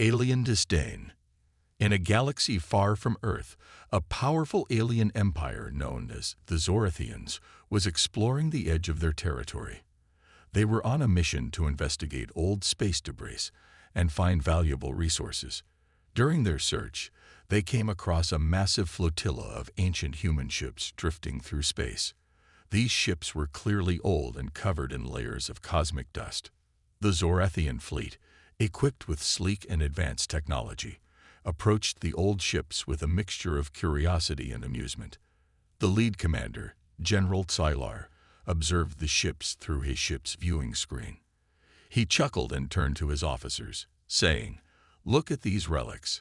Alien disdain. In a galaxy far from Earth, a powerful alien empire known as the Zorathians was exploring the edge of their territory. They were on a mission to investigate old space debris and find valuable resources. During their search, they came across a massive flotilla of ancient human ships drifting through space. These ships were clearly old and covered in layers of cosmic dust. The Zorathian fleet, equipped with sleek and advanced technology, approached the old ships with a mixture of curiosity and amusement. The lead commander, General Sylar, observed the ships through his ship's viewing screen. He chuckled and turned to his officers, saying, "Look at these relics.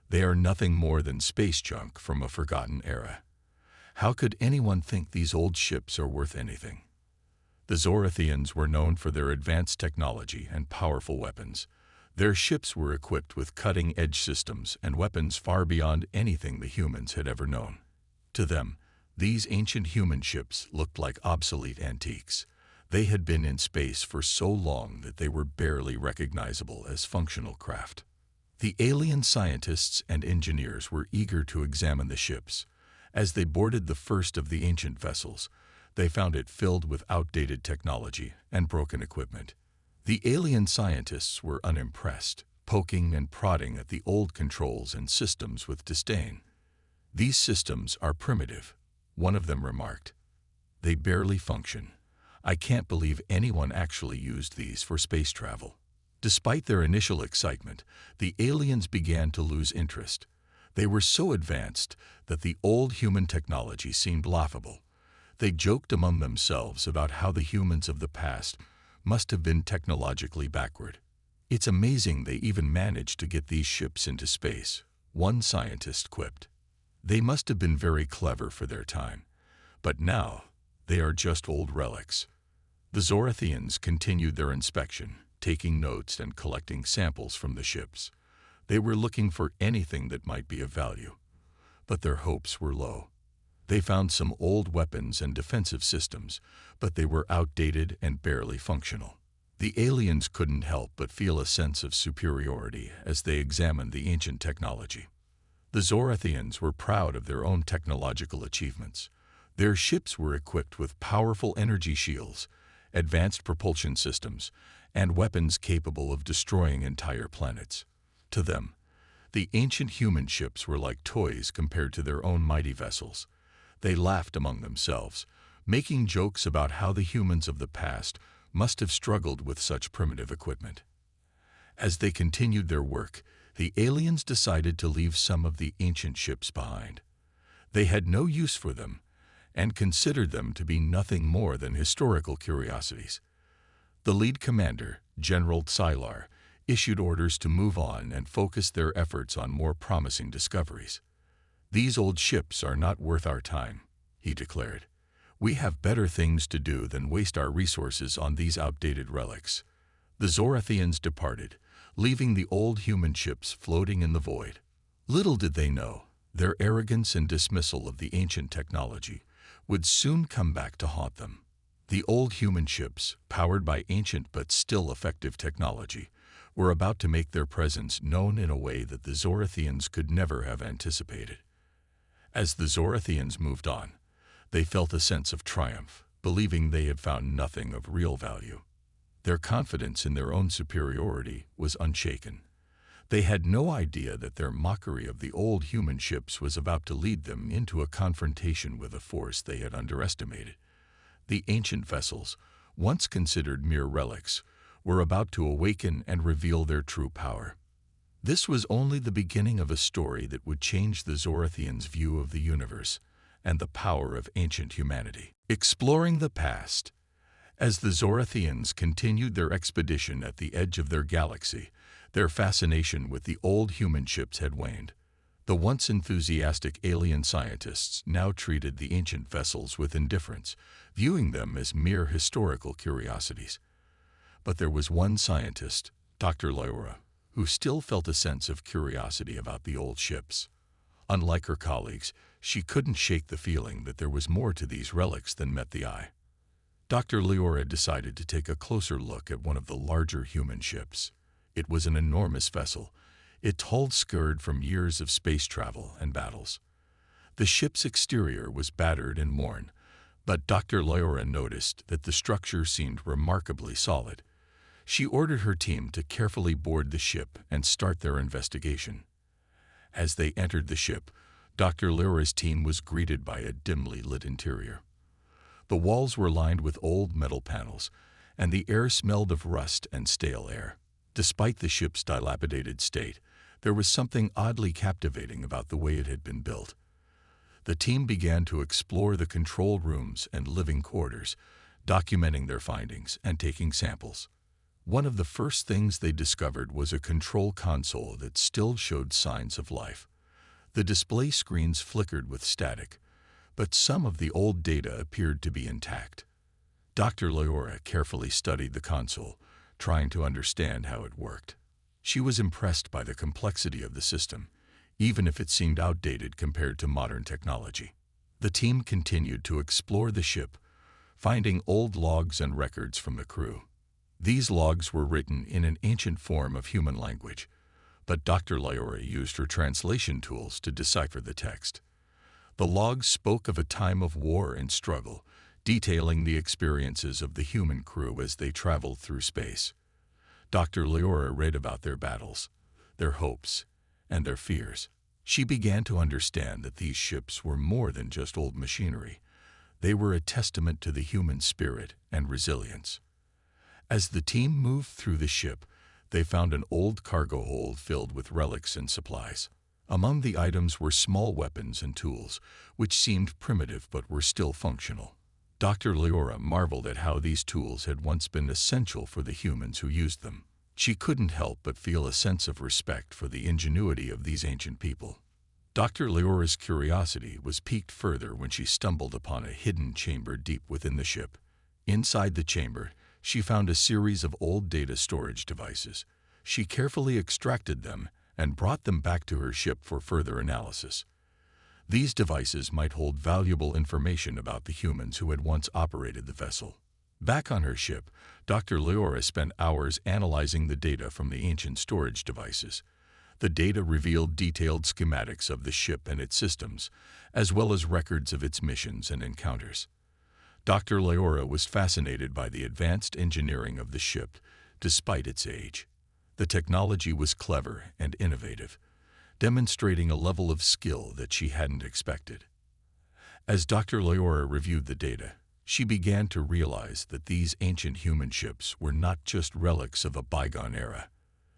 They are nothing more than space junk from a forgotten era. How could anyone think these old ships are worth anything?" The Zorathians were known for their advanced technology and powerful weapons. Their ships were equipped with cutting-edge systems and weapons far beyond anything the humans had ever known. To them, these ancient human ships looked like obsolete antiques. They had been in space for so long that they were barely recognizable as functional craft. The alien scientists and engineers were eager to examine the ships. As they boarded the first of the ancient vessels, they found it filled with outdated technology and broken equipment. The alien scientists were unimpressed, poking and prodding at the old controls and systems with disdain. "These systems are primitive," one of them remarked. "They barely function. I can't believe anyone actually used these for space travel." Despite their initial excitement, the aliens began to lose interest. They were so advanced that the old human technology seemed laughable. They joked among themselves about how the humans of the past must have been technologically backward. "It's amazing they even managed to get these ships into space," one scientist quipped. "They must have been very clever for their time. But now, they are just old relics." The Zorathians continued their inspection, taking notes and collecting samples from the ships. They were looking for anything that might be of value. But their hopes were low. They found some old weapons and defensive systems, but they were outdated and barely functional. The aliens couldn't help but feel a sense of superiority as they examined the ancient technology. The Zorathians were proud of their own technological achievements. Their ships were equipped with powerful energy shields, advanced propulsion systems, and weapons capable of destroying entire planets. To them, the ancient human ships were like toys compared to their own mighty vessels. They laughed among themselves, making jokes about how the humans of the past must have struggled with such primitive equipment. As they continued their work, the aliens decided to leave some of the ancient ships behind. They had no use for them and considered them to be nothing more than historical curiosities. The lead commander, General Sylar, issued orders to move on and focus their efforts on more promising discoveries. "These old ships are not worth our time," he declared. "We have better things to do than waste our resources on these outdated relics." The Zorathians departed, leaving the old human ships floating in the void. Little did they know, their arrogance and dismissal of the ancient technology would soon come back to haunt them. The old human ships, powered by ancient but still effective technology, were about to make their presence known in a way that the Zorathians could never have anticipated. As the Zorathians moved on, they felt a sense of triumph, believing they had found nothing of real value. Their confidence in their own superiority was unshaken. They had no idea that their mockery of the old human ships was about to lead them into a confrontation with a force they had underestimated. The ancient vessels, once considered mere relics, were about to awaken and reveal their true power. This was only the beginning of a story that would change the Zorathians' view of the universe and the power of ancient humanity. Exploring the past. As the Zorathians continued their expedition at the edge of their galaxy, their fascination with the old human ships had waned. The once enthusiastic alien scientists now treated the ancient vessels with indifference, viewing them as mere historical curiosities. But there was one scientist, Dr. Lyra, who still felt a sense of curiosity about the old ships. Unlike her colleagues, she couldn't shake the feeling that there was more to these relics than met the eye. Dr. Lyra decided to take a closer look at one of the larger human ships. It was an enormous vessel, its hull scarred from years of space travel and battles. The ship's exterior was battered and worn, but Dr. Leora noticed that the structure seemed remarkably solid. She ordered her team to carefully board the ship and start their investigation. As they entered the ship, Dr. Leora's team was greeted by a dimly lit interior. The walls were lined with old metal panels, and the air smelled of rust and stale air. Despite the ship's dilapidated state, there was something oddly captivating about the way it had been built. The team began to explore the control rooms and living quarters, documenting their findings and taking samples. One of the first things they discovered was a control console that still showed signs of life. The display screens flickered with static, but some of the old data appeared to be intact. Dr. Leora carefully studied the console, trying to understand how it worked. She was impressed by the complexity of the system, even if it seemed outdated compared to modern technology. The team continued to explore the ship, finding old logs and records from the crew. These logs were written in an ancient form of human language, but Dr. Leora used her translation tools to decipher the text. The logs spoke of a time of war and struggle, detailing the experiences of the human crew as they traveled through space. Dr. Leora read about their battles, their hopes, and their fears. She began to understand that these ships were more than just old machinery. They were a testament to the human spirit and resilience. As the team moved through the ship, they found an old cargo hold filled with relics and supplies. Among the items were small weapons and tools, which seemed primitive but were still functional. Dr. Leora marveled at how these tools had once been essential for the humans who used them. She couldn't help but feel a sense of respect for the ingenuity of these ancient people. Dr. Leora's curiosity was piqued further when she stumbled upon a hidden chamber deep within the ship. Inside the chamber, she found a series of old data storage devices. She carefully extracted them and brought them back to her ship for further analysis. These devices might hold valuable information about the humans who had once operated the vessel. Back on her ship, Dr. Leora spent hours analyzing the data from the ancient storage devices. The data revealed detailed schematics of the ship and its systems, as well as records of its missions and encounters. Dr. Leora was fascinated by the advanced engineering of the ship, despite its age. The technology was clever and innovative, demonstrating a level of skill that she hadn't expected. As Dr. Leora reviewed the data, she began to realize that these ancient human ships were not just relics of a bygone era.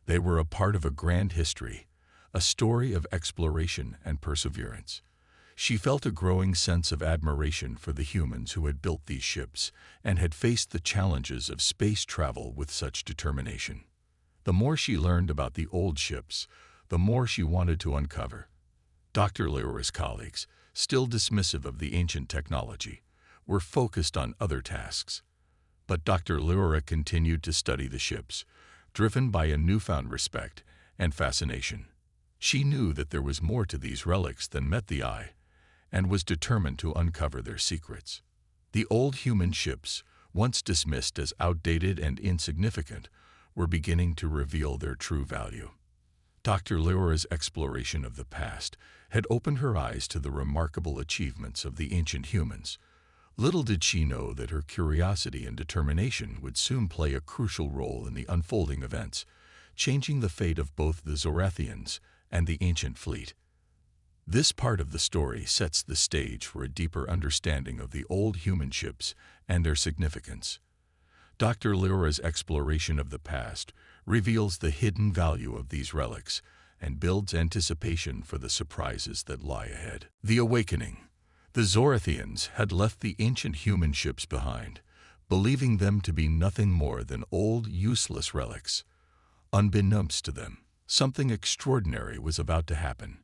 They were a part of a grand history, a story of exploration and perseverance. She felt a growing sense of admiration for the humans who had built these ships and had faced the challenges of space travel with such determination. The more she learned about the old ships, the more she wanted to uncover. Dr. Leora's colleagues, still dismissive of the ancient technology, were focused on other tasks. But Dr. Leora continued to study the ships, driven by a newfound respect and fascination. She knew that there was more to these relics than met the eye, and was determined to uncover their secrets. The old human ships, once dismissed as outdated and insignificant, were beginning to reveal their true value. Dr. Leora's exploration of the past had opened her eyes to the remarkable achievements of the ancient humans. Little did she know that her curiosity and determination would soon play a crucial role in the unfolding events, changing the fate of both the Zorathians and the ancient fleet. This part of the story sets the stage for a deeper understanding of the old human ships and their significance. Dr. Leora's exploration of the past reveals the hidden value of these relics and builds anticipation for the surprises that lie ahead. The Awakening. The Zorathians had left the ancient human ships behind, believing them to be nothing more than old, useless relics. Unbeknownst to them, something extraordinary was about to happen.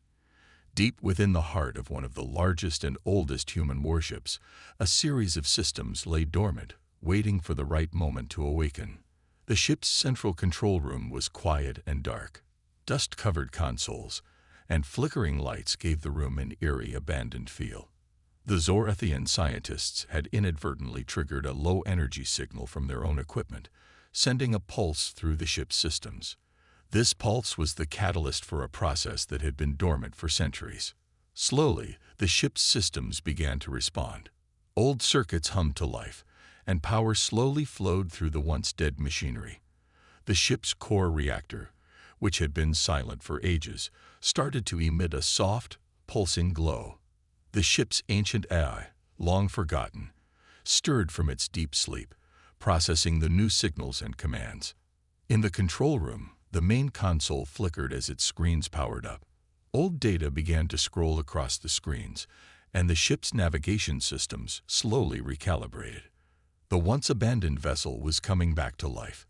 Deep within the heart of one of the largest and oldest human warships, a series of systems lay dormant, waiting for the right moment to awaken. The ship's central control room was quiet and dark. Dust-covered consoles and flickering lights gave the room an eerie, abandoned feel. The Zorathian scientists had inadvertently triggered a low-energy signal from their own equipment, sending a pulse through the ship's systems. This pulse was the catalyst for a process that had been dormant for centuries. Slowly, the ship's systems began to respond. Old circuits hummed to life, and power slowly flowed through the once dead machinery. The ship's core reactor, which had been silent for ages, started to emit a soft, pulsing glow. The ship's ancient AI, long forgotten, stirred from its deep sleep, processing the new signals and commands. In the control room, the main console flickered as its screens powered up. Old data began to scroll across the screens, and the ship's navigation systems slowly recalibrated. The once-abandoned vessel was coming back to life.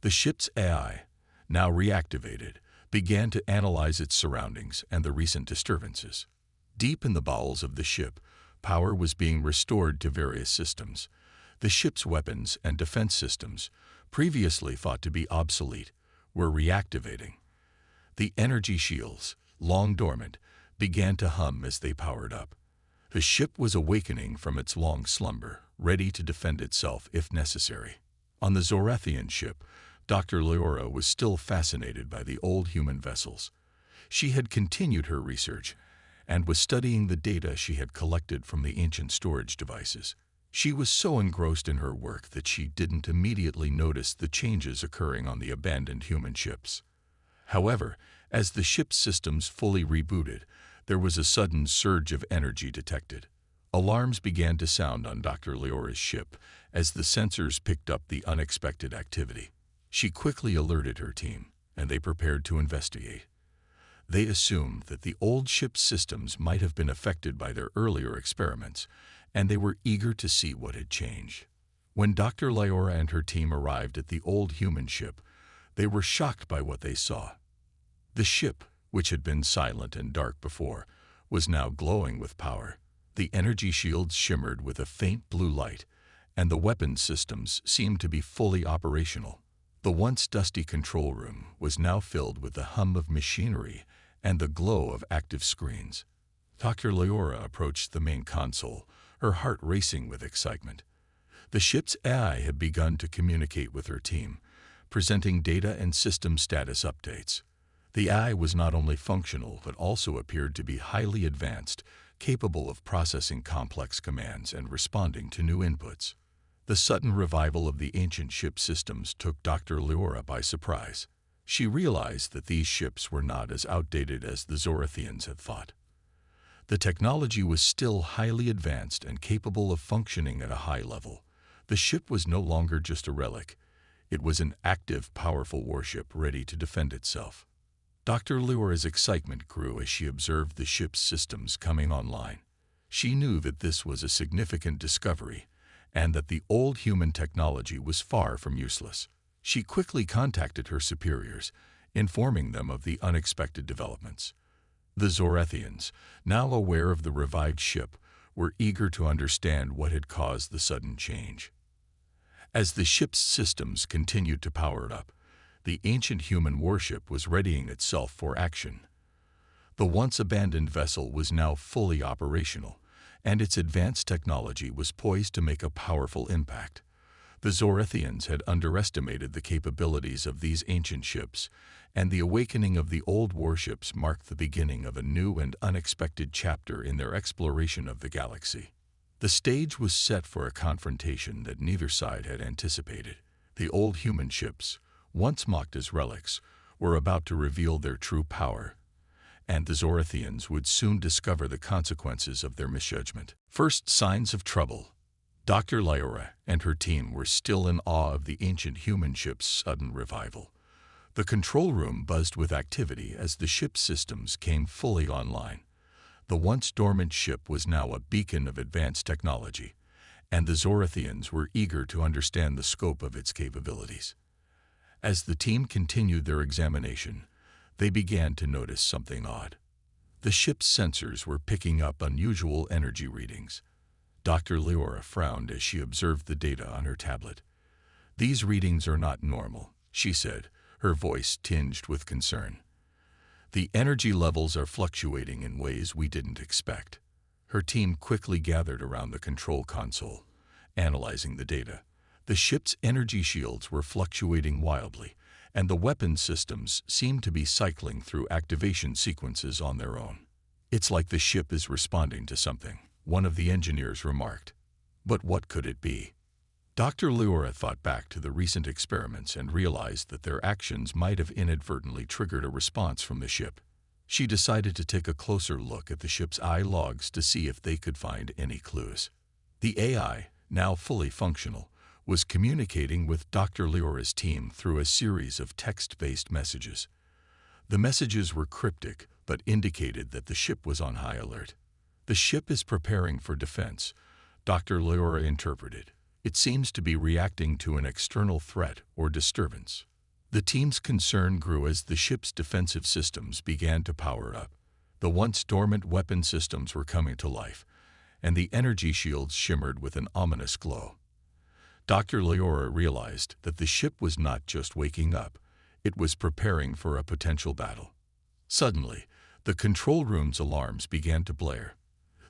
The ship's AI, now reactivated, began to analyze its surroundings and the recent disturbances. Deep in the bowels of the ship, power was being restored to various systems. The ship's weapons and defense systems, previously thought to be obsolete, were reactivating. The energy shields, long dormant, began to hum as they powered up. The ship was awakening from its long slumber, ready to defend itself if necessary. On the Zorathian ship, Dr. Leora was still fascinated by the old human vessels. She had continued her research and was studying the data she had collected from the ancient storage devices. She was so engrossed in her work that she didn't immediately notice the changes occurring on the abandoned human ships. However, as the ship's systems fully rebooted, there was a sudden surge of energy detected. Alarms began to sound on Dr. Leora's ship as the sensors picked up the unexpected activity. She quickly alerted her team, and they prepared to investigate. They assumed that the old ship's systems might have been affected by their earlier experiments, and they were eager to see what had changed. When Dr. Leora and her team arrived at the old human ship, they were shocked by what they saw. The ship, which had been silent and dark before, was now glowing with power. The energy shields shimmered with a faint blue light, and the weapons systems seemed to be fully operational. The once dusty control room was now filled with the hum of machinery and the glow of active screens. Dr. Leora approached the main console, her heart racing with excitement. The ship's AI had begun to communicate with her team, presenting data and system status updates. The AI was not only functional but also appeared to be highly advanced, capable of processing complex commands and responding to new inputs. The sudden revival of the ancient ship systems took Dr. Leora by surprise. She realized that these ships were not as outdated as the Zorathians had thought. The technology was still highly advanced and capable of functioning at a high level. The ship was no longer just a relic. It was an active, powerful warship ready to defend itself. Dr. Leora's excitement grew as she observed the ship's systems coming online. She knew that this was a significant discovery, and that the old human technology was far from useless. She quickly contacted her superiors, informing them of the unexpected developments. The Zorathians, now aware of the revived ship, were eager to understand what had caused the sudden change. As the ship's systems continued to power up, the ancient human warship was readying itself for action. The once-abandoned vessel was now fully operational, and its advanced technology was poised to make a powerful impact. The Zorathians had underestimated the capabilities of these ancient ships, and the awakening of the old warships marked the beginning of a new and unexpected chapter in their exploration of the galaxy. The stage was set for a confrontation that neither side had anticipated. The old human ships, once mocked as relics, were about to reveal their true power, and the Zorathians would soon discover the consequences of their misjudgment. First signs of trouble. Dr. Leora and her team were still in awe of the ancient human ship's sudden revival. The control room buzzed with activity as the ship's systems came fully online. The once dormant ship was now a beacon of advanced technology, and the Zorathians were eager to understand the scope of its capabilities. As the team continued their examination, they began to notice something odd. The ship's sensors were picking up unusual energy readings. Dr. Leora frowned as she observed the data on her tablet. "These readings are not normal," she said, her voice tinged with concern. "The energy levels are fluctuating in ways we didn't expect." Her team quickly gathered around the control console, analyzing the data. The ship's energy shields were fluctuating wildly, and the weapon systems seemed to be cycling through activation sequences on their own. "It's like the ship is responding to something," one of the engineers remarked. But what could it be? Dr. Leora thought back to the recent experiments and realized that their actions might have inadvertently triggered a response from the ship. She decided to take a closer look at the ship's AI logs to see if they could find any clues. The AI, now fully functional, was communicating with Dr. Leora's team through a series of text-based messages. The messages were cryptic but indicated that the ship was on high alert. "The ship is preparing for defense," Dr. Leora interpreted. "It seems to be reacting to an external threat or disturbance." The team's concern grew as the ship's defensive systems began to power up. The once dormant weapon systems were coming to life, and the energy shields shimmered with an ominous glow. Dr. Leora realized that the ship was not just waking up, it was preparing for a potential battle. Suddenly, the control room's alarms began to blare.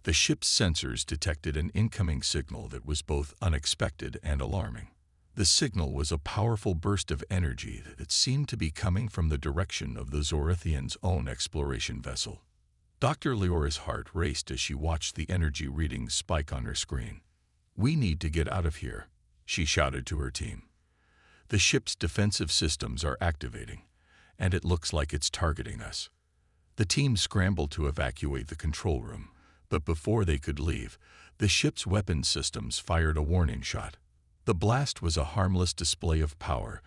The ship's sensors detected an incoming signal that was both unexpected and alarming. The signal was a powerful burst of energy that seemed to be coming from the direction of the Zorathians' own exploration vessel. Dr. Leora's heart raced as she watched the energy readings spike on her screen. "We need to get out of here," she shouted to her team. "The ship's defensive systems are activating, and it looks like it's targeting us." The team scrambled to evacuate the control room, but before they could leave, the ship's weapon systems fired a warning shot. The blast was a harmless display of power,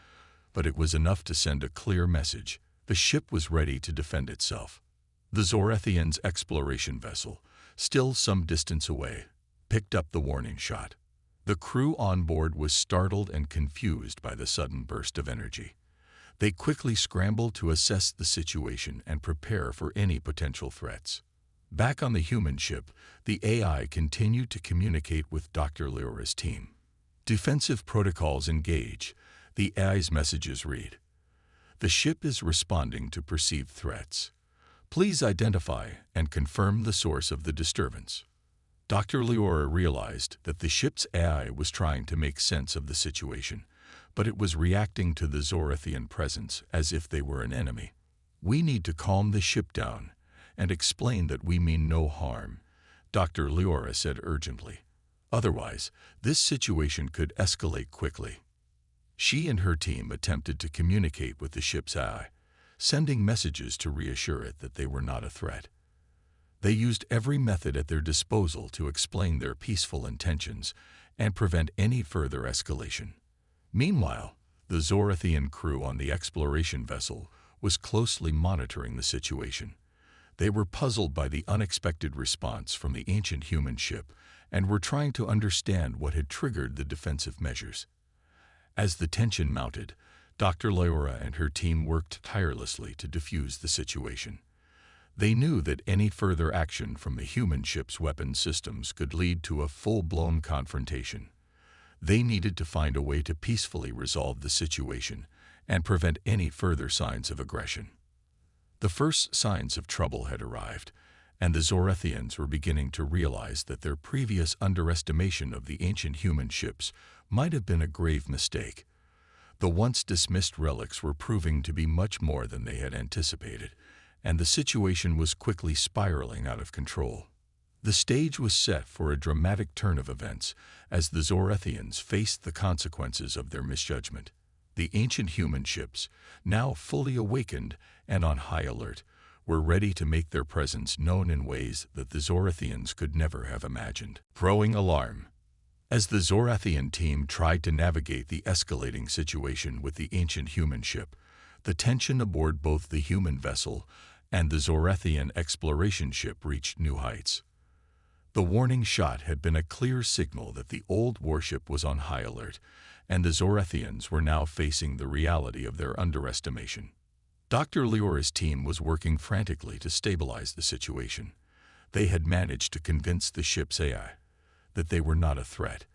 but it was enough to send a clear message. The ship was ready to defend itself. The Zorathians' exploration vessel, still some distance away, picked up the warning shot. The crew on board was startled and confused by the sudden burst of energy. They quickly scrambled to assess the situation and prepare for any potential threats. Back on the human ship, the AI continued to communicate with Dr. Leora's team. "Defensive protocols engage," the AI's messages read. "The ship is responding to perceived threats. Please identify and confirm the source of the disturbance." Dr. Leora realized that the ship's AI was trying to make sense of the situation, but it was reacting to the Zorathian presence as if they were an enemy. "We need to calm the ship down and explain that we mean no harm," Dr. Leora said urgently. "Otherwise, this situation could escalate quickly." She and her team attempted to communicate with the ship's AI, sending messages to reassure it that they were not a threat. They used every method at their disposal to explain their peaceful intentions and prevent any further escalation. Meanwhile, the Zorathian crew on the exploration vessel was closely monitoring the situation. They were puzzled by the unexpected response from the ancient human ship and were trying to understand what had triggered the defensive measures. As the tension mounted, Dr. Leora and her team worked tirelessly to defuse the situation. They knew that any further action from the human ship's weapon systems could lead to a full-blown confrontation. They needed to find a way to peacefully resolve the situation and prevent any further signs of aggression. The first signs of trouble had arrived, and the Zorathians were beginning to realize that their previous underestimation of the ancient human ships might have been a grave mistake. The once dismissed relics were proving to be much more than they had anticipated, and the situation was quickly spiraling out of control. The stage was set for a dramatic turn of events as the Zorathians faced the consequences of their misjudgment. The ancient human ships, now fully awakened and on high alert, were ready to make their presence known in ways that the Zorathians could never have imagined. Throwing alarm. As the Zorathian team tried to navigate the escalating situation with the ancient human ship, the tension aboard both the human vessel and the Zorathian exploration ship reached new heights. The warning shot had been a clear signal that the old warship was on high alert, and the Zorathians were now facing the reality of their underestimation. Dr. Leora's team was working frantically to stabilize the situation. They had managed to convince the ship's AI that they were not a threat,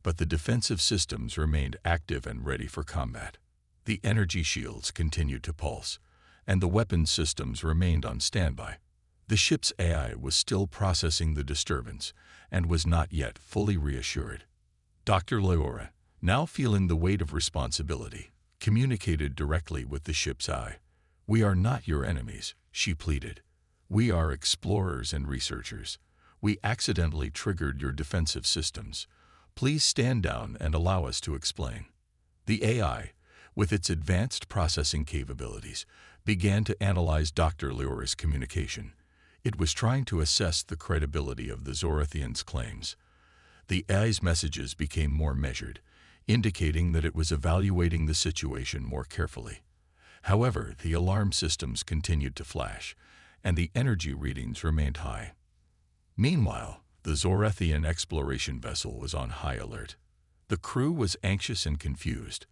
but the defensive systems remained active and ready for combat. The energy shields continued to pulse, and the weapon systems remained on standby. The ship's AI was still processing the disturbance and was not yet fully reassured. Dr. Leora, now feeling the weight of responsibility, communicated directly with the ship's eye. "We are not your enemies," she pleaded. "We are explorers and researchers. We accidentally triggered your defensive systems. Please stand down and allow us to explain." The AI, with its advanced processing capabilities, began to analyze Dr. Leora's communication. It was trying to assess the credibility of the Zorathians' claims. The AI's messages became more measured, indicating that it was evaluating the situation more carefully. However, the alarm systems continued to flash, and the energy readings remained high. Meanwhile, the Zorathian exploration vessel was on high alert. The crew was anxious and confused,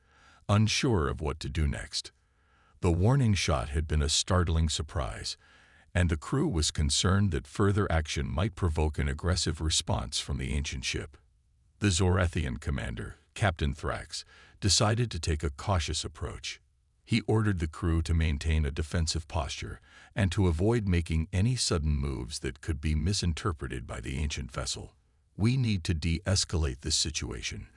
unsure of what to do next. The warning shot had been a startling surprise, and the crew was concerned that further action might provoke an aggressive response from the ancient ship. The Zorathian commander, Captain Thrax, decided to take a cautious approach. He ordered the crew to maintain a defensive posture and to avoid making any sudden moves that could be misinterpreted by the ancient vessel. "We need to de-escalate this situation,"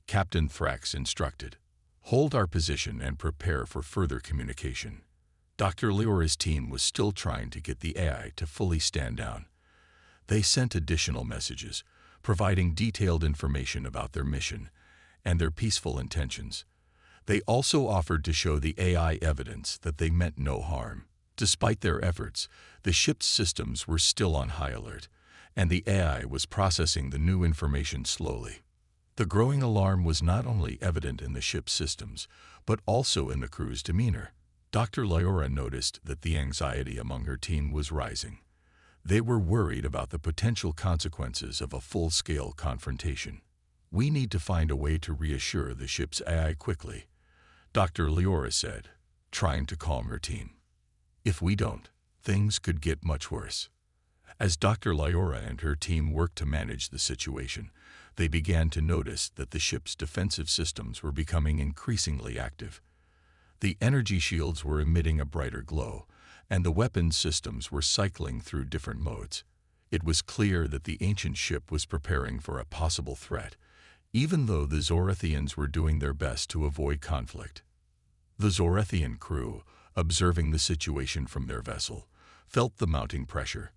Captain Thrax instructed. "Hold our position and prepare for further communication." Dr. Leora's team was still trying to get the AI to fully stand down. They sent additional messages, providing detailed information about their mission and their peaceful intentions. They also offered to show the AI evidence that they meant no harm. Despite their efforts, the ship's systems were still on high alert, and the AI was processing the new information slowly. The growing alarm was not only evident in the ship's systems, but also in the crew's demeanor. Dr. Leora noticed that the anxiety among her team was rising. They were worried about the potential consequences of a full-scale confrontation. "We need to find a way to reassure the ship's AI quickly," Dr. Leora said, trying to calm her team. "If we don't, things could get much worse." As Dr. Leora and her team worked to manage the situation, they began to notice that the ship's defensive systems were becoming increasingly active. The energy shields were emitting a brighter glow, and the weapons systems were cycling through different modes. It was clear that the ancient ship was preparing for a possible threat, even though the Zorathians were doing their best to avoid conflict. The Zorathian crew, observing the situation from their vessel, felt the mounting pressure.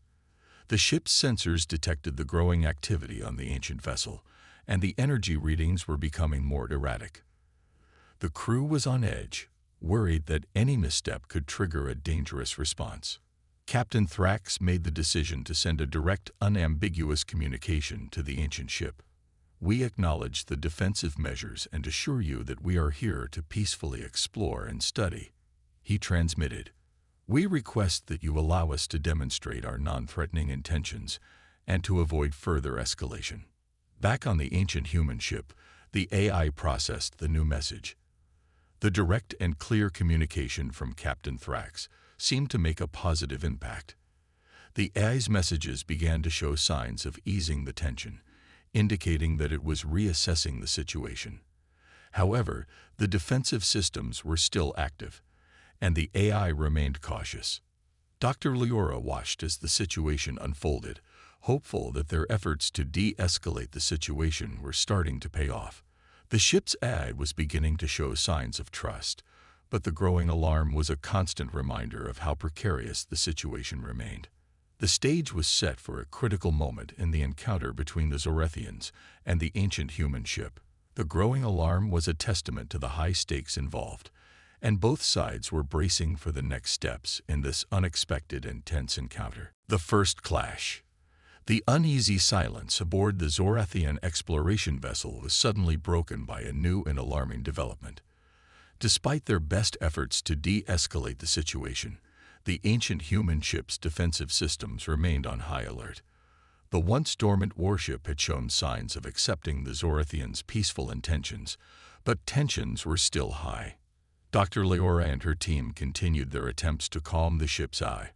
The ship's sensors detected the growing activity on the ancient vessel, and the energy readings were becoming more erratic. The crew was on edge, worried that any misstep could trigger a dangerous response. Captain Thrax made the decision to send a direct, unambiguous communication to the ancient ship. "We acknowledge the defensive measures and assure you that we are here to peacefully explore and study," he transmitted. "We request that you allow us to demonstrate our non-threatening intentions and to avoid further escalation." Back on the ancient human ship, the AI processed the new message. The direct and clear communication from Captain Thrax seemed to make a positive impact. The AI's messages began to show signs of easing the tension, indicating that it was reassessing the situation. However, the defensive systems were still active, and the AI remained cautious. Dr. Leora watched as the situation unfolded, hopeful that their efforts to de-escalate the situation were starting to pay off. The ship's AI was beginning to show signs of trust, but the growing alarm was a constant reminder of how precarious the situation remained. The stage was set for a critical moment in the encounter between the Zorathians and the ancient human ship. The growing alarm was a testament to the high stakes involved, and both sides were bracing for the next steps in this unexpected and tense encounter. The first clash. The uneasy silence aboard the Zorathian exploration vessel was suddenly broken by a new and alarming development. Despite their best efforts to de-escalate the situation, the ancient human ship's defensive systems remained on high alert. The once dormant warship had shown signs of accepting the Zorathians' peaceful intentions, but tensions were still high. Dr. Leora and her team continued their attempts to calm the ship's eye.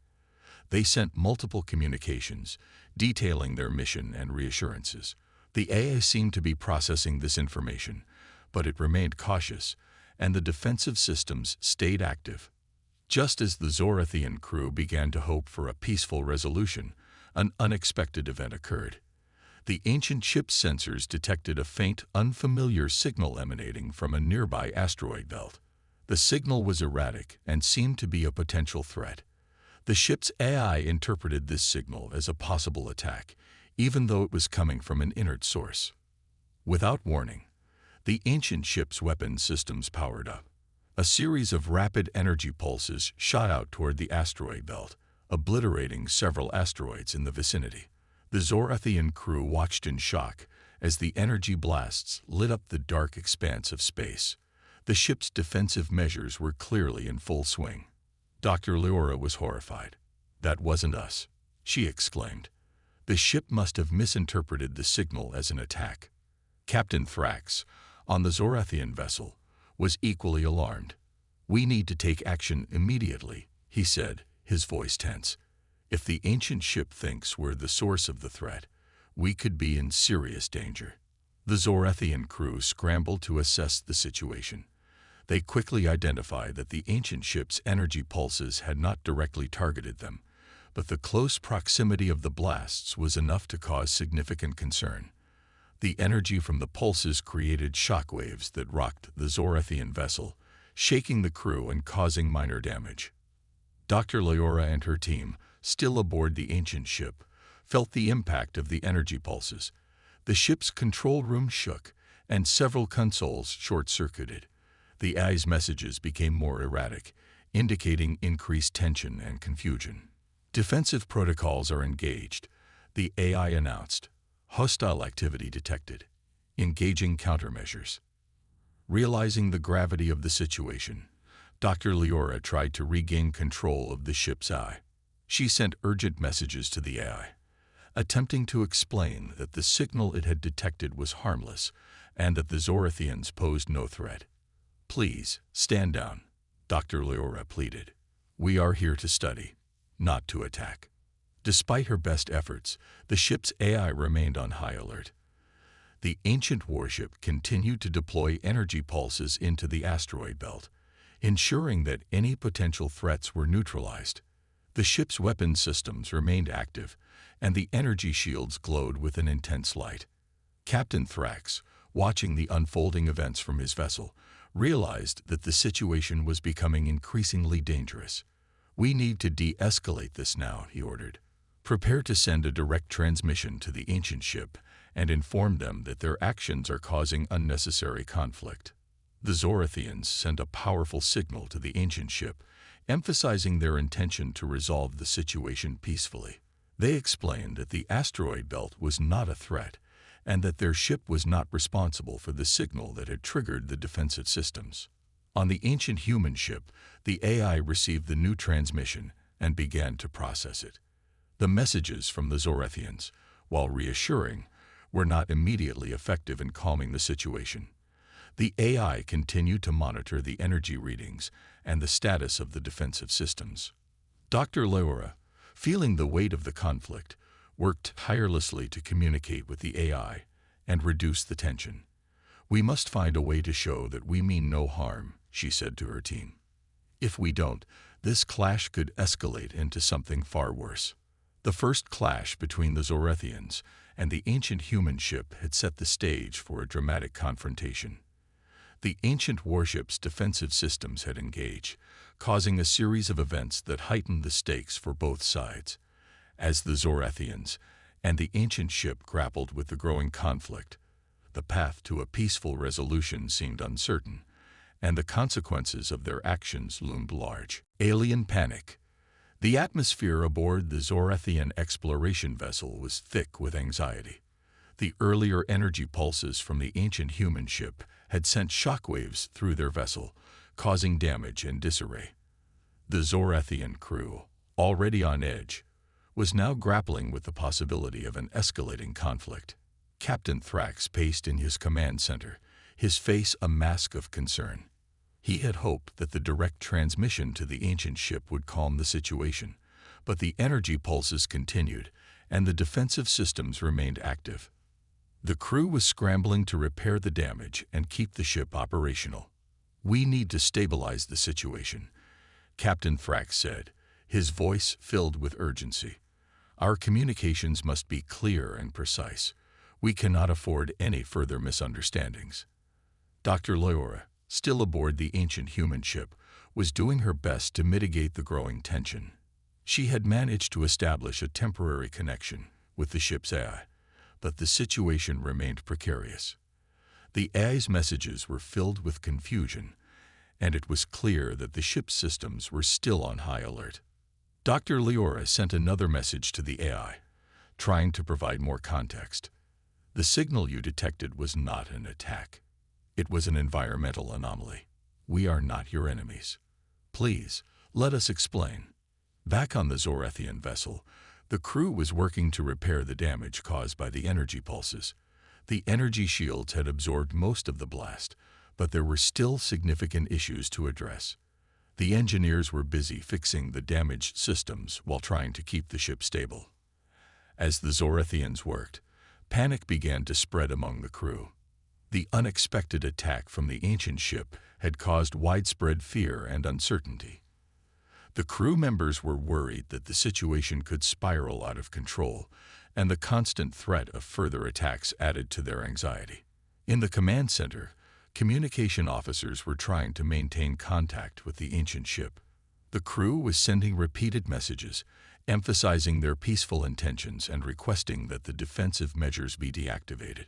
They sent multiple communications, detailing their mission and reassurances. The AI seemed to be processing this information, but it remained cautious, and the defensive systems stayed active. Just as the Zorathian crew began to hope for a peaceful resolution, an unexpected event occurred. The ancient ship's sensors detected a faint, unfamiliar signal emanating from a nearby asteroid belt. The signal was erratic and seemed to be a potential threat. The ship's AI interpreted this signal as a possible attack, even though it was coming from an inert source. Without warning, the ancient ship's weapon systems powered up. A series of rapid energy pulses shot out toward the asteroid belt, obliterating several asteroids in the vicinity. The Zorathian crew watched in shock as the energy blasts lit up the dark expanse of space. The ship's defensive measures were clearly in full swing. Dr. Leora was horrified. "That wasn't us," she exclaimed. "The ship must have misinterpreted the signal as an attack." Captain Thrax, on the Zorathian vessel, was equally alarmed. "We need to take action immediately," he said, his voice tense. "If the ancient ship thinks we're the source of the threat, we could be in serious danger." The Zorathian crew scrambled to assess the situation. They quickly identified that the ancient ship's energy pulses had not directly targeted them, but the close proximity of the blasts was enough to cause significant concern. The energy from the pulses created shockwaves that rocked the Zorathian vessel, shaking the crew and causing minor damage. Dr. Leora and her team, still aboard the ancient ship, felt the impact of the energy pulses. The ship's control room shook, and several consoles short-circuited. The AI's messages became more erratic, indicating increased tension and confusion. "Defensive protocols are engaged," the AI announced. "Hostile activity detected. Engaging countermeasures." Realizing the gravity of the situation, Dr. Leora tried to regain control of the ship's AI. She sent urgent messages to the AI, attempting to explain that the signal it had detected was harmless and that the Zorathians posed no threat. "Please, stand down," Dr. Leora pleaded. "We are here to study, not to attack." Despite her best efforts, the ship's AI remained on high alert. The ancient warship continued to deploy energy pulses into the asteroid belt, ensuring that any potential threats were neutralized. The ship's weapon systems remained active, and the energy shields glowed with an intense light. Captain Thrax, watching the unfolding events from his vessel, realized that the situation was becoming increasingly dangerous. "We need to de-escalate this now," he ordered. "Prepare to send a direct transmission to the ancient ship and inform them that their actions are causing unnecessary conflict." The Zorathians sent a powerful signal to the ancient ship, emphasizing their intention to resolve the situation peacefully. They explained that the asteroid belt was not a threat and that their ship was not responsible for the signal that had triggered the defensive systems. On the ancient human ship, the AI received the new transmission and began to process it. The messages from the Zorathians, while reassuring, were not immediately effective in calming the situation. The AI continued to monitor the energy readings and the status of the defensive systems. Dr. Leora, feeling the weight of the conflict, worked tirelessly to communicate with the AI and reduce the tension. "We must find a way to show that we mean no harm," she said to her team. "If we don't, this clash could escalate into something far worse." The first clash between the Zorathians and the ancient human ship had set the stage for a dramatic confrontation. The ancient warship's defensive systems had engaged, causing a series of events that heightened the stakes for both sides. As the Zorathians and the ancient ship grappled with the growing conflict, the path to a peaceful resolution seemed uncertain, and the consequences of their actions loomed large. Alien panic. The atmosphere aboard the Zorathian exploration vessel was thick with anxiety. The earlier energy pulses from the ancient human ship had sent shockwaves through their vessel, causing damage and disarray. The Zorathian crew, already on edge, was now grappling with the possibility of an escalating conflict. Captain Thrax paced in his command center, his face a mask of concern. He had hoped that the direct transmission to the ancient ship would calm the situation, but the energy pulses continued, and the defensive systems remained active. The crew was scrambling to repair the damage and keep the ship operational. "We need to stabilize the situation," Captain Thrax said, his voice filled with urgency. "Our communications must be clear and precise. We cannot afford any further misunderstandings." Dr. Leora, still aboard the ancient human ship, was doing her best to mitigate the growing tension. She had managed to establish a temporary connection with the ship's AI, but the situation remained precarious. The AI's messages were filled with confusion, and it was clear that the ship's systems were still on high alert. Dr. Leora sent another message to the AI, trying to provide more context. The signal you detected was not an attack. It was an environmental anomaly. We are not your enemies. Please, let us explain. Back on the Zorethian vessel, the crew was working to repair the damage caused by the energy pulses. The energy shields had absorbed most of the blast, but there were still significant issues to address. The engineers were busy fixing the damaged systems while trying to keep the ship stable. As the Zorethians worked, panic began to spread among the crew. The unexpected attack from the ancient ship had caused widespread fear and uncertainty. The crew members were worried that the situation could spiral out of control, and the constant threat of further attacks added to their anxiety. In the command center, communication officers were trying to maintain contact with the ancient ship. The crew was sending repeated messages, emphasizing their peaceful intentions and requesting that the defensive measures be deactivated.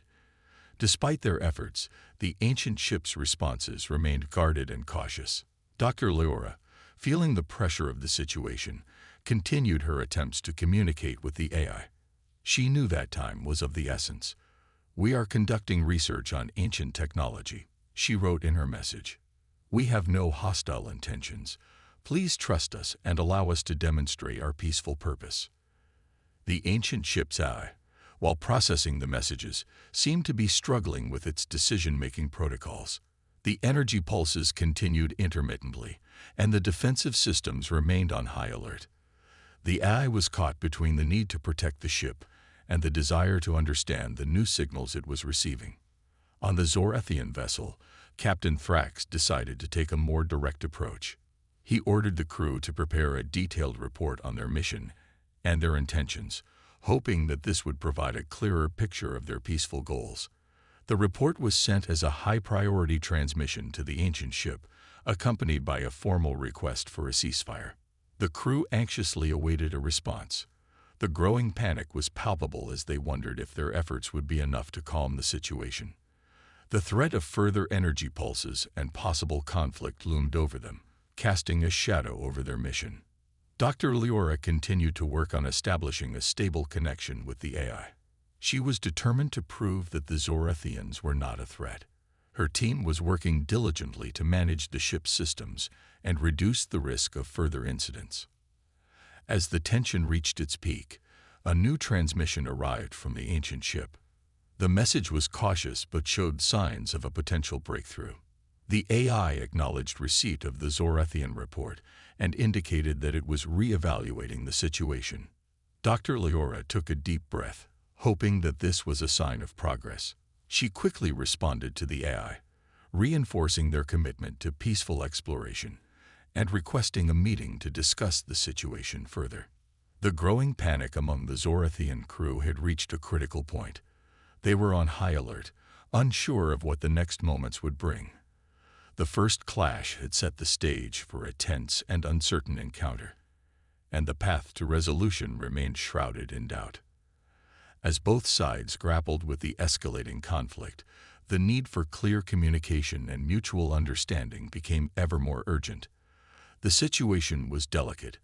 Despite their efforts, the ancient ship's responses remained guarded and cautious. Dr. Leora, feeling the pressure of the situation, continued her attempts to communicate with the AI. She knew that time was of the essence. "We are conducting research on ancient technology," she wrote in her message. "We have no hostile intentions. Please trust us and allow us to demonstrate our peaceful purpose." The ancient ship's AI, while processing the messages, seemed to be struggling with its decision-making protocols. The energy pulses continued intermittently, and the defensive systems remained on high alert. The AI was caught between the need to protect the ship and the desire to understand the new signals it was receiving. On the Zorethian vessel, Captain Thrax decided to take a more direct approach. He ordered the crew to prepare a detailed report on their mission and their intentions, hoping that this would provide a clearer picture of their peaceful goals. The report was sent as a high-priority transmission to the ancient ship, accompanied by a formal request for a ceasefire. The crew anxiously awaited a response. The growing panic was palpable as they wondered if their efforts would be enough to calm the situation. The threat of further energy pulses and possible conflict loomed over them, casting a shadow over their mission. Dr. Leora continued to work on establishing a stable connection with the AI. She was determined to prove that the Zorethians were not a threat. Her team was working diligently to manage the ship's systems and reduce the risk of further incidents. As the tension reached its peak, a new transmission arrived from the ancient ship. The message was cautious but showed signs of a potential breakthrough. The AI acknowledged receipt of the Zorethian report and indicated that it was re-evaluating the situation. Dr. Leora took a deep breath, hoping that this was a sign of progress. She quickly responded to the AI, reinforcing their commitment to peaceful exploration and requesting a meeting to discuss the situation further. The growing panic among the Zorethian crew had reached a critical point. They were on high alert, unsure of what the next moments would bring. The first clash had set the stage for a tense and uncertain encounter, and the path to resolution remained shrouded in doubt. As both sides grappled with the escalating conflict, the need for clear communication and mutual understanding became ever more urgent. The situation was delicate,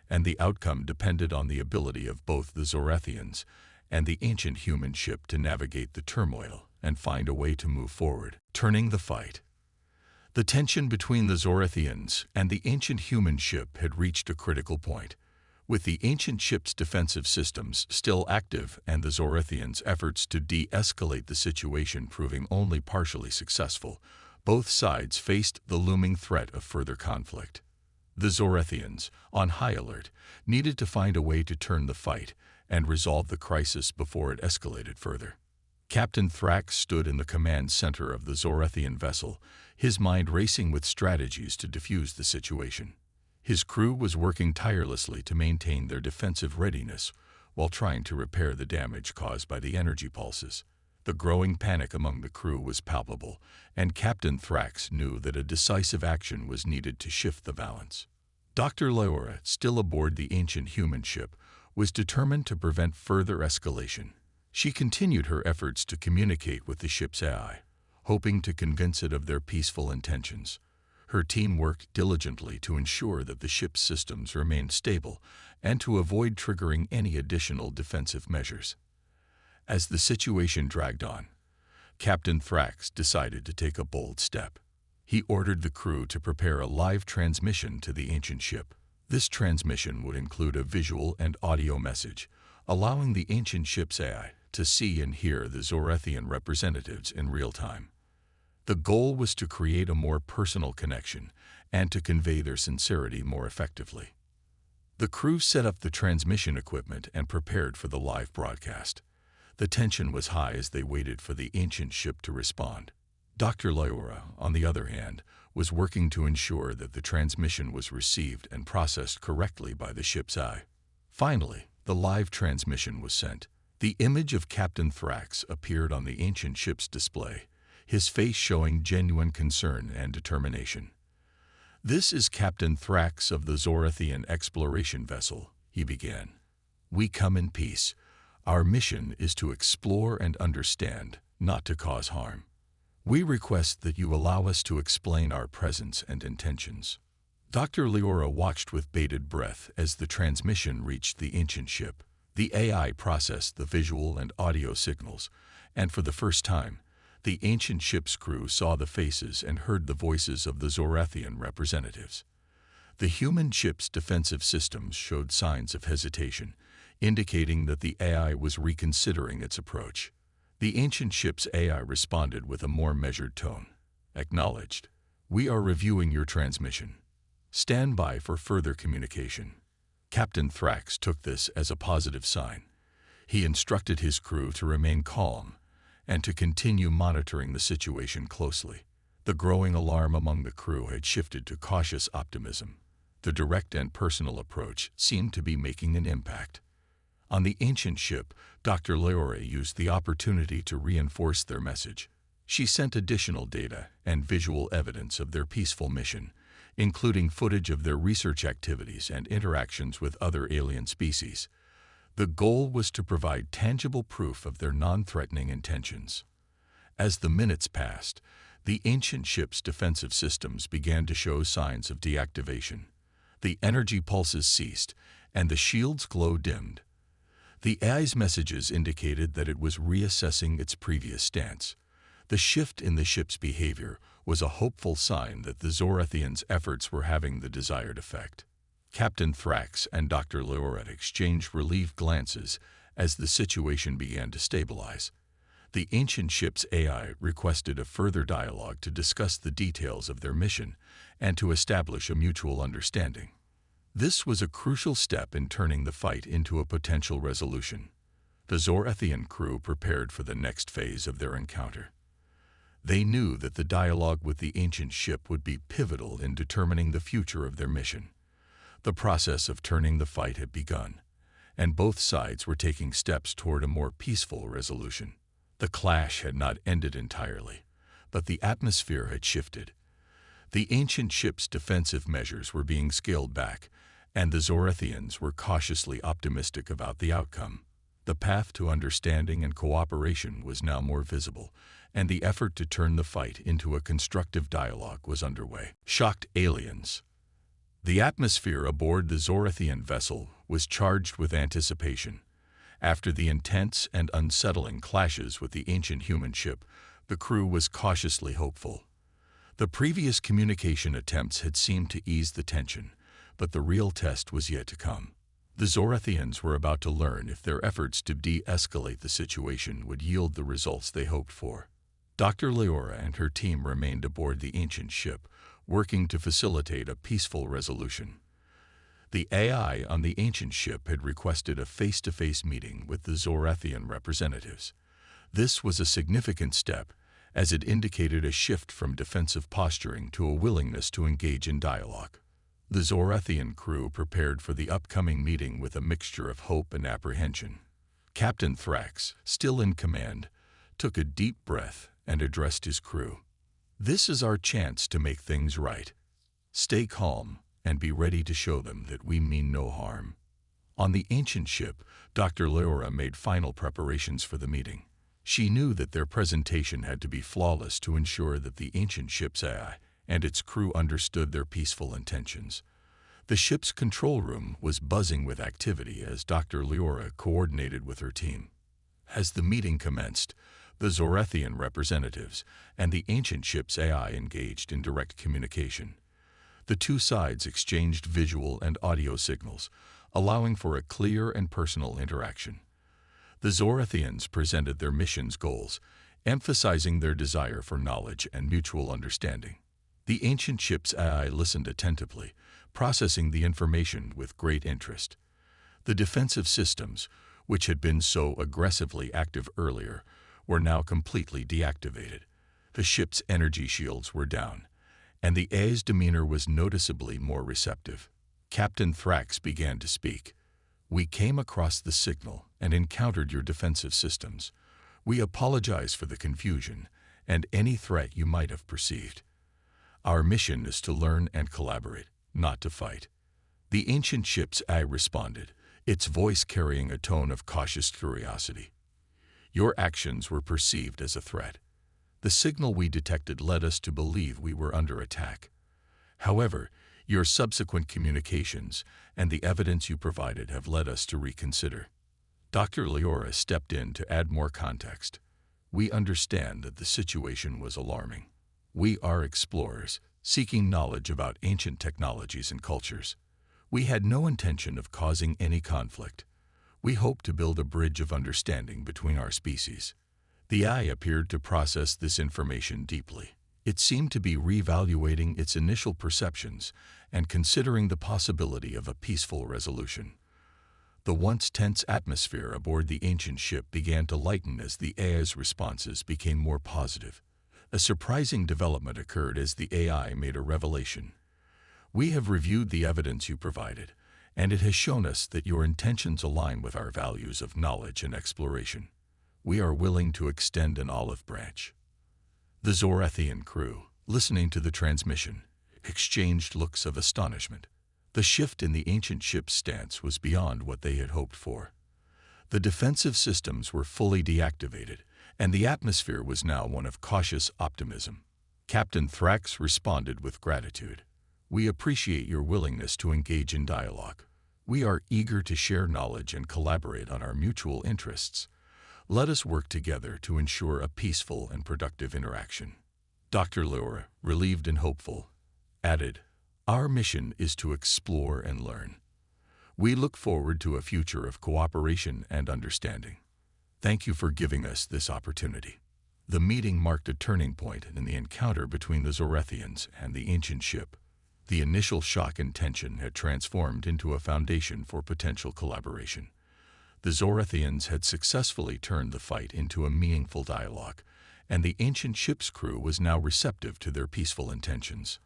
and the outcome depended on the ability of both the Zorethians and the ancient human ship to navigate the turmoil and find a way to move forward, turning the fight. The tension between the Zorethians and the ancient human ship had reached a critical point. With the ancient ship's defensive systems still active and the Zorethians' efforts to de-escalate the situation proving only partially successful, both sides faced the looming threat of further conflict. The Zorethians, on high alert, needed to find a way to turn the fight and resolve the crisis before it escalated further. Captain Thrax stood in the command center of the Zorethian vessel, his mind racing with strategies to defuse the situation. His crew was working tirelessly to maintain their defensive readiness while trying to repair the damage caused by the energy pulses. The growing panic among the crew was palpable, and Captain Thrax knew that a decisive action was needed to shift the balance. Dr. Leora, still aboard the ancient human ship, was determined to prevent further escalation. She continued her efforts to communicate with the ship's AI, hoping to convince it of their peaceful intentions. Her team worked diligently to ensure that the ship's systems remained stable and to avoid triggering any additional defensive measures. As the situation dragged on, Captain Thrax decided to take a bold step. He ordered the crew to prepare a live transmission to the ancient ship. This transmission would include a visual and audio message, allowing the ancient ship's AI to see and hear the Zorethian representatives in real time. The goal was to create a more personal connection and to convey their sincerity more effectively. The crew set up the transmission equipment and prepared for the live broadcast. The tension was high as they waited for the ancient ship to respond. Dr. Leora, on the other hand, was working to ensure that the transmission was received and processed correctly by the ship's eye. Finally, the live transmission was sent. The image of Captain Thrax appeared on the ancient ship's display, his face showing genuine concern and determination. "This is Captain Thrax of the Zorethian exploration vessel," he began. "We come in peace. Our mission is to explore and understand, not to cause harm. We request that you allow us to explain our presence and intentions." Dr. Leora watched with bated breath as the transmission reached the ancient ship. The AI processed the visual and audio signals, and for the first time, the ancient ship's crew saw the faces and heard the voices of the Zorethian representatives. The human ship's defensive systems showed signs of hesitation, indicating that the AI was reconsidering its approach. The ancient ship's AI responded with a more measured tone. "Acknowledged. We are reviewing your transmission. Stand by for further communication." Captain Thrax took this as a positive sign. He instructed his crew to remain calm and to continue monitoring the situation closely. The growing alarm among the crew had shifted to cautious optimism. The direct and personal approach seemed to be making an impact. On the ancient ship, Dr. Leora used the opportunity to reinforce their message. She sent additional data and visual evidence of their peaceful mission, including footage of their research activities and interactions with other alien species. The goal was to provide tangible proof of their non-threatening intentions. As the minutes passed, the ancient ship's defensive systems began to show signs of deactivation. The energy pulses ceased, and the shield's glow dimmed. The AI's messages indicated that it was reassessing its previous stance. The shift in the ship's behavior was a hopeful sign that the Zorethians' efforts were having the desired effect. Captain Thrax and Dr. Leora exchanged relieved glances as the situation began to stabilize. The ancient ship's AI requested a further dialogue to discuss the details of their mission and to establish a mutual understanding. This was a crucial step in turning the fight into a potential resolution. The Zorethian crew prepared for the next phase of their encounter. They knew that the dialogue with the ancient ship would be pivotal in determining the future of their mission. The process of turning the fight had begun, and both sides were taking steps toward a more peaceful resolution. The clash had not ended entirely, but the atmosphere had shifted. The ancient ship's defensive measures were being scaled back, and the Zorethians were cautiously optimistic about the outcome. The path to understanding and cooperation was now more visible, and the effort to turn the fight into a constructive dialogue was underway. Shocked aliens. The atmosphere aboard the Zorethian vessel was charged with anticipation. After the intense and unsettling clashes with the ancient human ship, the crew was cautiously hopeful. The previous communication attempts had seemed to ease the tension, but the real test was yet to come. The Zorethians were about to learn if their efforts to de-escalate the situation would yield the results they hoped for. Dr. Leora and her team remained aboard the ancient ship, working to facilitate a peaceful resolution. The AI on the ancient ship had requested a face-to-face meeting with the Zorethian representatives. This was a significant step, as it indicated a shift from defensive posturing to a willingness to engage in dialogue. The Zorethian crew prepared for the upcoming meeting with a mixture of hope and apprehension. Captain Thrax, still in command, took a deep breath and addressed his crew. "This is our chance to make things right. Stay calm and be ready to show them that we mean no harm." On the ancient ship, Dr. Leora made final preparations for the meeting. She knew that their presentation had to be flawless to ensure that the ancient ship's AI and its crew understood their peaceful intentions. The ship's control room was buzzing with activity as Dr. Leora coordinated with her team. As the meeting commenced, the Zorethian representatives and the ancient ship's AI engaged in direct communication. The two sides exchanged visual and audio signals, allowing for a clear and personal interaction. The Zorethians presented their mission's goals, emphasizing their desire for knowledge and mutual understanding. The ancient ship's AI listened attentively, processing the information with great interest. The defensive systems, which had been so aggressively active earlier, were now completely deactivated. The ship's energy shields were down, and the AI's demeanor was noticeably more receptive. Captain Thrax began to speak. "We came across the signal and encountered your defensive systems. We apologize for the confusion and any threat you might have perceived. Our mission is to learn and collaborate, not to fight." The ancient ship's AI responded, its voice carrying a tone of cautious curiosity. "Your actions were perceived as a threat. The signal we detected led us to believe we were under attack. However, your subsequent communications and the evidence you provided have led us to reconsider." Dr. Leora stepped in to add more context. "We understand that the situation was alarming. We are explorers, seeking knowledge about ancient technologies and cultures. We had no intention of causing any conflict. We hope to build a bridge of understanding between our species." The eye appeared to process this information deeply. It seemed to be reevaluating its initial perceptions and considering the possibility of a peaceful resolution. The once tense atmosphere aboard the ancient ship began to lighten as the AI's responses became more positive. A surprising development occurred as the AI made a revelation. "We have reviewed the evidence you provided, and it has shown us that your intentions align with our values of knowledge and exploration. We are willing to extend an olive branch." The Zorethian crew, listening to the transmission, exchanged looks of astonishment. The shift in the ancient ship's stance was beyond what they had hoped for. The defensive systems were fully deactivated, and the atmosphere was now one of cautious optimism. Captain Thrax responded with gratitude. "We appreciate your willingness to engage in dialogue. We are eager to share knowledge and collaborate on our mutual interests. Let us work together to ensure a peaceful and productive interaction." Dr. Leora, relieved and hopeful, added, "Our mission is to explore and learn. We look forward to a future of cooperation and understanding. Thank you for giving us this opportunity." The meeting marked a turning point in the encounter between the Zorethians and the ancient ship. The initial shock and tension had transformed into a foundation for potential collaboration. The Zorethians had successfully turned the fight into a meaningful dialogue, and the ancient ship's crew was now receptive to their peaceful intentions.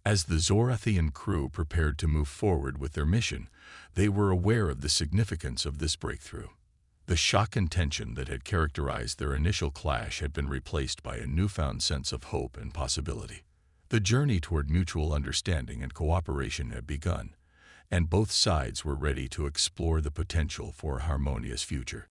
As the Zorethian crew prepared to move forward with their mission, they were aware of the significance of this breakthrough. The shock and tension that had characterized their initial clash had been replaced by a newfound sense of hope and possibility. The journey toward mutual understanding and cooperation had begun, and both sides were ready to explore the potential for a harmonious future.